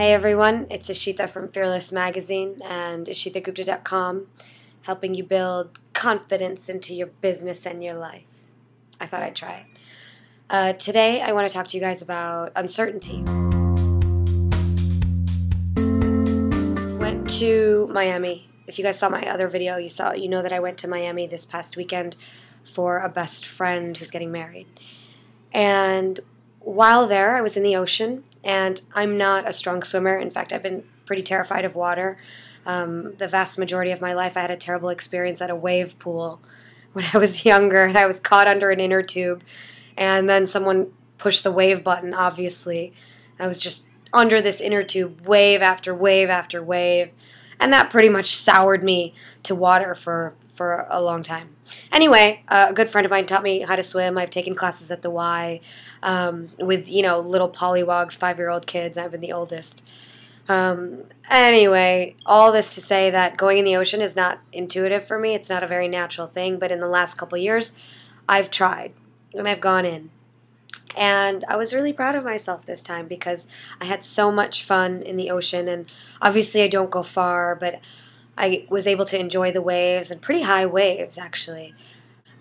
Hey everyone, it's Ishita from Fear.less magazine and IshitaGupta.com, helping you build confidence into your business and your life. I thought I'd try it. Today I want to talk to you guys about uncertainty. Went to Miami. If you guys saw my other video, you know that I went to Miami this past weekend for a best friend who's getting married. And while there, I was in the ocean, and I'm not a strong swimmer. In fact, I've been pretty terrified of water. The vast majority of my life, I had a terrible experience at a wave pool when I was younger, and I was caught under an inner tube, and then someone pushed the wave button, obviously. I was just under this inner tube, wave after wave after wave, and that pretty much soured me to water for a long time. Anyway, a good friend of mine taught me how to swim. I've taken classes at the Y with, little pollywogs, 5-year-old kids. I've been the oldest. Anyway, all this to say that going in the ocean is not intuitive for me. It's not a very natural thing. But in the last couple of years, I've tried and I've gone in. And I was really proud of myself this time because I had so much fun in the ocean. And obviously I don't go far, but I was able to enjoy the waves, and pretty high waves actually.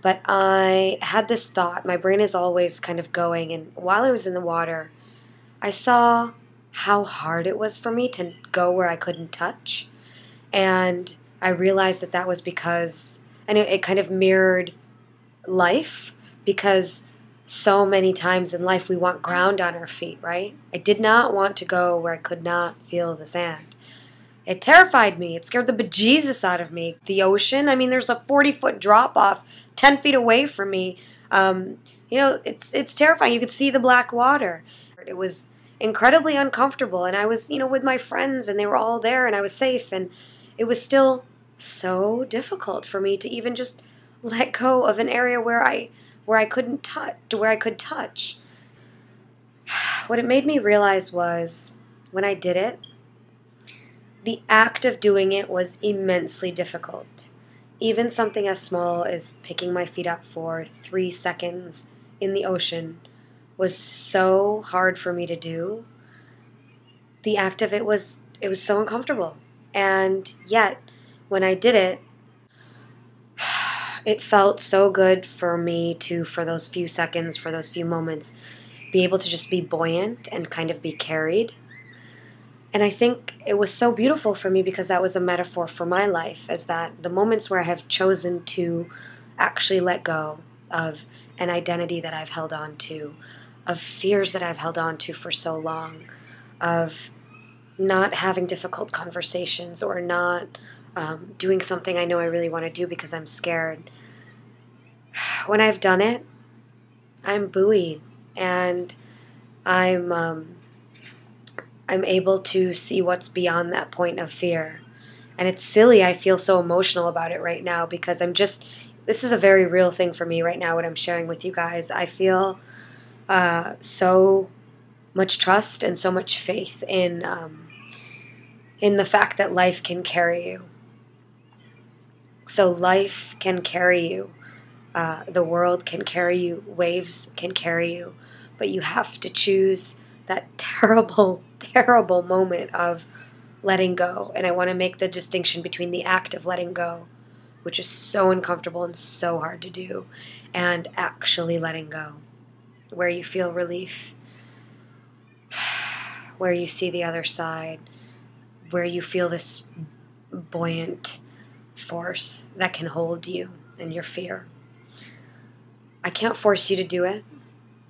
But I had this thought, my brain is always kind of going, and while I was in the water, I saw how hard it was for me to go where I couldn't touch. And I realized that was because, and it kind of mirrored life, because so many times in life we want ground on our feet, right? I did not want to go where I could not feel the sand. It terrified me. It scared the bejesus out of me. The ocean, there's a 40-foot drop-off 10 feet away from me. It's terrifying. You could see the black water. It was incredibly uncomfortable, and I was, with my friends, and they were all there, and I was safe, and it was still so difficult for me to even just let go of an area where I couldn't touch, where I could touch. What it made me realize was, when I did it, the act of doing it was immensely difficult. Even something as small as picking my feet up for 3 seconds in the ocean was so hard for me to do. The act of it was so uncomfortable. And yet, when I did it, it felt so good for me to, for those few seconds, for those few moments, be able to just be buoyant and kind of be carried. And I think it was so beautiful for me because that was a metaphor for my life, is that the moments where I have chosen to actually let go of an identity that I've held on to, of fears that I've held on to for so long, of not having difficult conversations or not doing something I know I really want to do because I'm scared. When I've done it, I'm buoyed, and I'm able to see what's beyond that point of fear. And it's silly, I feel so emotional about it right now because this is a very real thing for me right now, what I'm sharing with you guys. I feel so much trust and so much faith in the fact that life can carry you. So life can carry you. The world can carry you. Waves can carry you. But you have to choose that terrible, terrible moment of letting go. And I want to make the distinction between the act of letting go, which is so uncomfortable and so hard to do, and actually letting go, where you feel relief, where you see the other side, where you feel this buoyant force that can hold you and your fear. I can't force you to do it.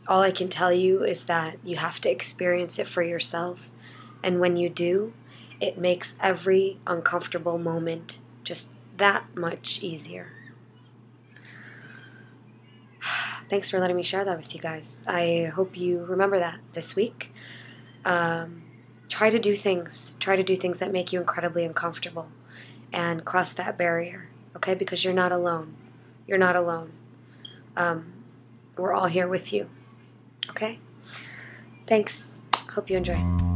All I can tell you is that you have to experience it for yourself. And when you do, it makes every uncomfortable moment just that much easier. Thanks for letting me share that with you guys. I hope you remember that this week. Try to do things that make you incredibly uncomfortable and cross that barrier, okay? Because you're not alone. You're not alone. We're all here with you. Okay? Thanks. Hope you enjoy.